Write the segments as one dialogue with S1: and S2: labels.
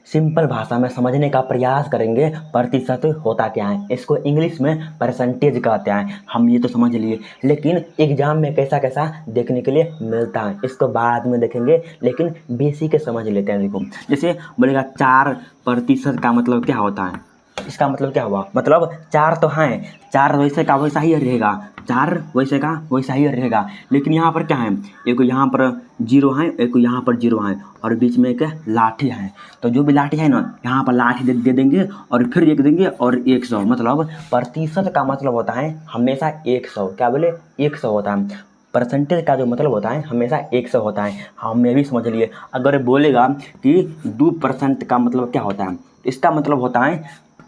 S1: Simple भाषा में समझने का प्रयास करेंगे प्रतिशत होता क्या है, इसको इंग्लिश में परसेंटेज कहते हैं। हम ये तो समझ लिए, लेकिन एग्जाम में कैसा कैसा देखने के लिए मिलता है इसको बाद में देखेंगे, लेकिन बेसिक समझ लेते हैं। देखो जैसे बोलेगा 4% का मतलब क्या होता है, इसका मतलब क्या हुआ, मतलब 4 तो हैं, 4 वैसे का वैसा ही रहेगा, 4 वैसे का वैसा ही रहेगा, लेकिन यहाँ पर क्या है, एक यहाँ पर 0 है, एक यहाँ पर 0 है, और बीच में एक लाठी है। तो जो भी लाठी है ना, यहाँ पर लाठी दे देंगे और फिर एक देंगे और 100, मतलब प्रतिशत का मतलब होता है हमेशा 100। क्या बोले, 100 होता है। परसेंटेज का जो मतलब होता है हमेशा 100 होता है। हम ये भी समझ लिए। अगर बोलेगा कि 2% का मतलब क्या होता है, इसका मतलब होता है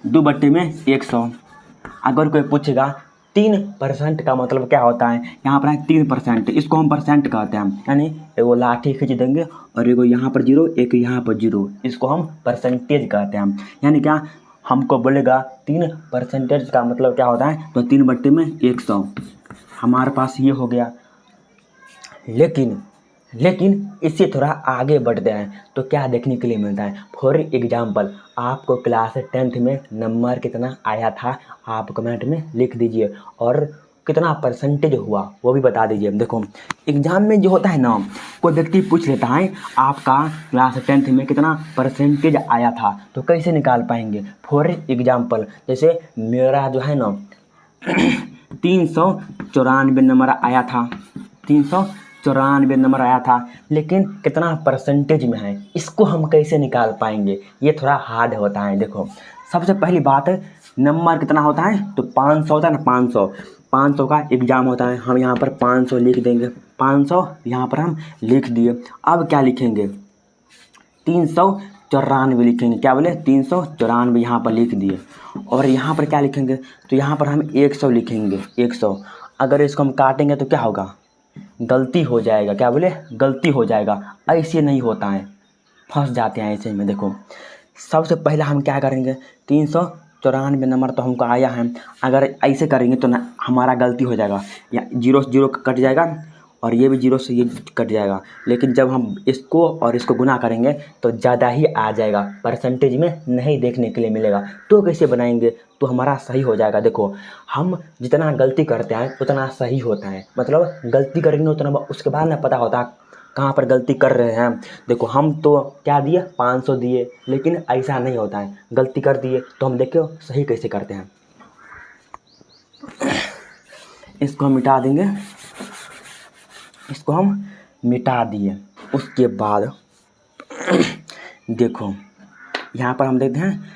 S1: 2/100। अगर कोई पूछेगा 3% का मतलब क्या होता है, यहाँ पर है 3%, इसको हम परसेंट कहते हैं। यानी एगो लाठी खींच देंगे और एगो यहाँ पर 0, एक यहाँ पर 0, इसको हम परसेंटेज कहते हैं। यानी क्या, हमको बोलेगा 3% का मतलब क्या होता है, तो 3/100 हमारे पास ये हो गया। लेकिन इससे थोड़ा आगे बढ़ते हैं तो क्या देखने के लिए मिलता है। फॉर एग्जाम्पल, आपको क्लास 10th में नंबर कितना आया था, आप कमेंट में लिख दीजिए, और कितना परसेंटेज हुआ वो भी बता दीजिए। देखो एग्ज़ाम में जो होता है ना, कोई व्यक्ति पूछ लेता है आपका क्लास 10th में कितना परसेंटेज आया था, तो कैसे निकाल पाएंगे। फॉर एग्जाम्पल, जैसे मेरा जो है ना 394 नंबर आया था, 394 नंबर आया था, लेकिन कितना परसेंटेज में है, इसको हम कैसे निकाल पाएंगे, ये थोड़ा हार्ड होता है। देखो सबसे पहली बात, नंबर कितना होता है, तो 500 होता है ना, 500 का एग्ज़ाम होता है। हम यहाँ पर 500 लिख देंगे, 500 यहाँ पर हम लिख दिए। अब क्या लिखेंगे, 394 लिखेंगे। क्या बोले, 394 यहाँ पर लिख दिए। और यहाँ पर क्या लिखेंगे, तो यहाँ पर हम 100 लिखेंगे, 100। अगर इसको हम काटेंगे तो क्या होगा, गलती हो जाएगा। क्या बोले, गलती हो जाएगा। ऐसे नहीं होता है, फंस जाते हैं ऐसे में। देखो सबसे पहले हम क्या करेंगे, 394 नंबर तो हमको आया है, अगर ऐसे करेंगे तो ना हमारा गलती हो जाएगा, या 0 से 0 कट जाएगा, और ये भी 0 से ये कट जाएगा। लेकिन जब हम इसको और इसको गुना करेंगे तो ज़्यादा ही आ जाएगा, परसेंटेज में नहीं देखने के लिए मिलेगा। तो कैसे बनाएंगे, तो हमारा सही हो जाएगा। देखो हम जितना गलती करते हैं उतना सही होता है, मतलब गलती करेंगे उतना उसके बाद ना पता होता कहाँ पर गलती कर रहे हैं। देखो हम तो क्या दिए, 500 दिए, लेकिन ऐसा नहीं होता है, गलती कर दिए तो हम देखो सही कैसे करते हैं। इसको हम मिटा देंगे, इसको हम मिटा दिए। उसके बाद देखो यहाँ पर हम देखते हैं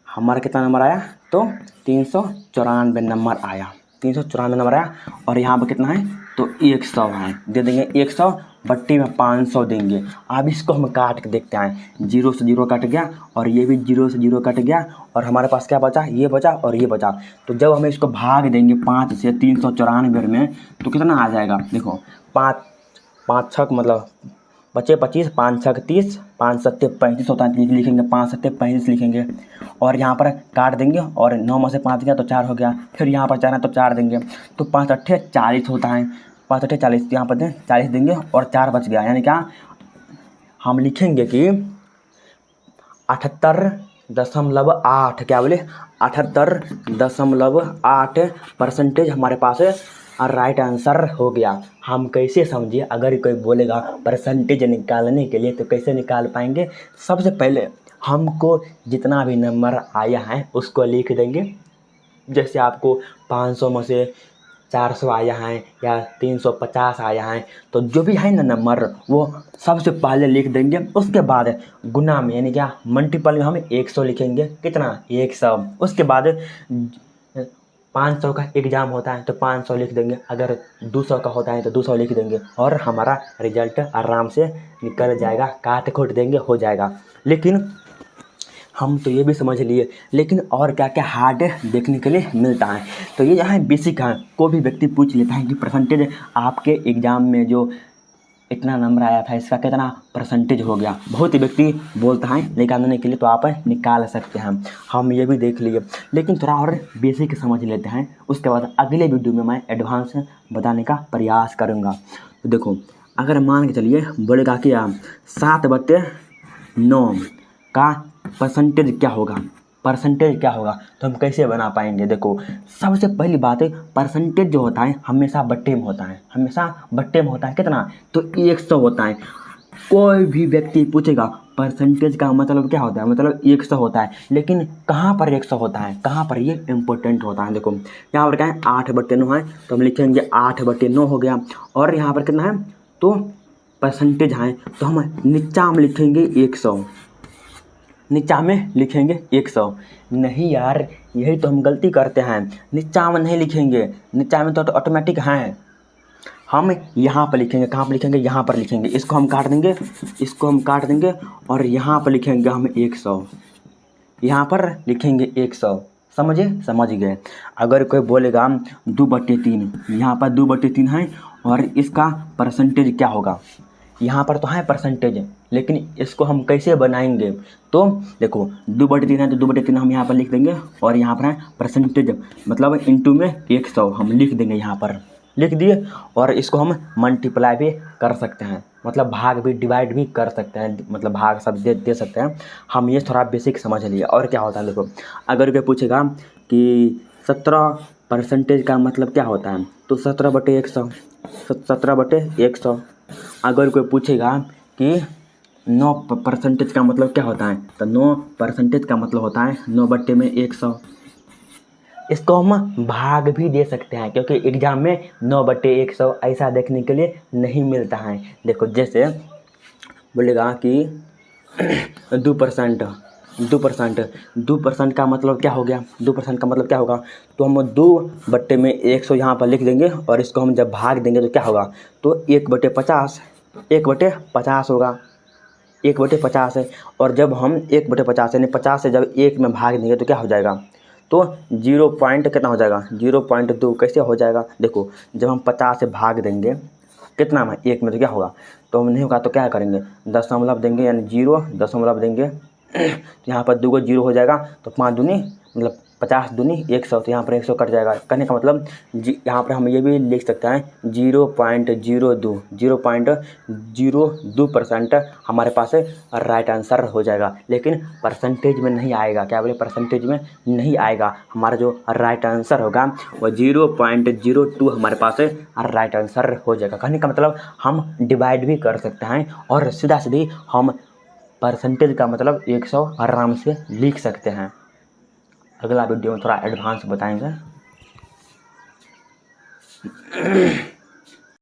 S1: हमारा कितना नंबर आया, तो 394 नंबर आया, 394 नंबर आया। और यहाँ पर कितना है, तो 100 है, दे देंगे 100 बट्टी में 500 देंगे। अब इसको हम काट के देखते हैं, 0 से 0 कट गया, और ये भी 0 से 0 कट गया, और हमारे पास क्या बचा, ये बचा और ये बचा। तो जब हम इसको भाग देंगे 5 से 394 में, तो कितना आ जाएगा। देखो 5 छक मतलब बचे 25, 5 छक 30, 5 सत्ते 35 होता है, लिखेंगे 5 सत्ते 35 लिखेंगे। और यहाँ पर काट देंगे, और 9 में से 5 गया तो 4 हो गया, फिर यहाँ पर 4 है तो 4 देंगे, तो 5 अट्ठे 40 होता है, 5 अट्ठे 40, यहाँ पर दें 40 देंगे, और 4 बच गया। यानी क्या, हम लिखेंगे कि 78.8, क्या बोले, 78.8 परसेंटेज हमारे पास और राइट आंसर हो गया। हम कैसे समझिए, अगर कोई बोलेगा परसेंटेज निकालने के लिए तो कैसे निकाल पाएंगे। सबसे पहले हमको जितना भी नंबर आया है उसको लिख देंगे। जैसे आपको 500 में से 400 आया है या 350 आया है, तो जो भी है ना नंबर, वो सबसे पहले लिख देंगे। उसके बाद गुना में, यानी क्या, मल्टीपल में हम 100 लिखेंगे, कितना, 100। उसके बाद 500 का एग्ज़ाम होता है तो 500 लिख देंगे, अगर 200 का होता है तो 200 लिख देंगे, और हमारा रिजल्ट आराम से निकल जाएगा, काट खोट देंगे, हो जाएगा। लेकिन हम तो ये भी समझ लिए, लेकिन और क्या क्या हार्ड देखने के लिए मिलता है। तो ये यहाँ बेसिक है, कोई भी व्यक्ति पूछ लेता है कि परसेंटेज आपके एग्ज़ाम में जो इतना नंबर आया था इसका कितना परसेंटेज हो गया, बहुत ही व्यक्ति बोलता है निकालने के लिए, तो आप निकाल सकते हैं। हम ये भी देख लिए, लेकिन थोड़ा और बेसिक समझ लेते हैं, उसके बाद अगले वीडियो में मैं एडवांस बताने का प्रयास करूँगा। तो देखो अगर मान के चलिए बोलेगा कि 7/9 का परसेंटेज क्या होगा, परसेंटेज क्या होगा, तो हम कैसे बना पाएंगे। देखो सबसे पहली बात है, परसेंटेज जो होता है हमेशा बट्टे में होता है, हमेशा बट्टे में होता है। कितना, तो 100 होता है। कोई भी व्यक्ति पूछेगा परसेंटेज का मतलब क्या होता है, मतलब 100 होता है, लेकिन कहाँ पर 100 होता है, कहाँ पर, ये इम्पोर्टेंट होता है। देखो यहाँ पर क्या है, 8/9 है, तो हम लिखेंगे 8/9 हो गया। और यहाँ पर कितना है, तो परसेंटेज है, तो हम नीचा में लिखेंगे 100, नीचा में लिखेंगे 100। नहीं यार, यही तो हम गलती करते हैं, नीचा में नहीं लिखेंगे, नीचा में तो ऑटोमेटिक है, हम यहाँ पर लिखेंगे। कहाँ पर लिखेंगे, यहाँ पर लिखेंगे। इसको हम काट देंगे, इसको हम काट देंगे, और यहाँ पर लिखेंगे हम 100, यहाँ पर लिखेंगे 100। समझे, समझ गए। अगर कोई बोलेगा 2/3, यहाँ पर 2/3 है, और इसका परसेंटेज क्या होगा, यहाँ पर तो है परसेंटेज, लेकिन इसको हम कैसे बनाएंगे। तो देखो 2/3 है, तो 2/3 हम यहाँ पर लिख देंगे, और यहाँ पर है परसेंटेज, मतलब इंटू में 100 हम लिख देंगे, यहाँ पर लिख दिए। और इसको हम मल्टीप्लाई भी कर सकते हैं, मतलब भाग भी, डिवाइड भी कर सकते हैं, मतलब भाग सब दे सकते हैं हम। ये थोड़ा बेसिक समझ लिए। और क्या होता है, देखो अगर कोई पूछेगा कि 17% का मतलब क्या होता है, तो 17/100, 17/100। अगर कोई पूछेगा कि 9% का मतलब क्या होता है, तो 9% का मतलब होता है 9/100। इसको हम भाग भी दे सकते हैं, क्योंकि एग्जाम में 9/100 ऐसा देखने के लिए नहीं मिलता है। देखो जैसे बोलेगा कि 2%, 2% का मतलब क्या हो गया, 2% का मतलब क्या होगा, तो हम 2/100 यहाँ पर लिख देंगे, और इसको हम जब भाग देंगे तो क्या होगा, तो 1/50, 1/50 होगा, 1/50 है। और जब हम 1/50 यानी 50 से जब 1 में भाग देंगे तो क्या हो जाएगा, तो 0 पॉइंट कितना हो जाएगा, 0.2। कैसे हो जाएगा, देखो जब हम 50 से भाग देंगे कितना में, 1 में, तो क्या होगा, तो नहीं होगा तो क्या करेंगे, दशमलव देंगे, यानी 0 दशमलव देंगे। तो यहाँ पर 2 0 हो जाएगा, तो 5 दूनी मतलब 50 दूनी 100, तो यहाँ पर 100 कट जाएगा। कहने का मतलब यहाँ पर हम ये भी लिख सकते हैं 0.02, 0.02% हमारे पास राइट आंसर हो जाएगा। लेकिन परसेंटेज में नहीं आएगा, क्या बोले, परसेंटेज में नहीं आएगा। हमारा जो राइट आंसर होगा वो 0.02 हमारे पास राइट आंसर हो जाएगा। कहने का मतलब हम डिवाइड भी कर सकते हैं, और सीधा सीधी हम परसेंटेज का मतलब 100 आराम से लिख सकते हैं। अगला वीडियो में थोड़ा एडवांस बताएंगे।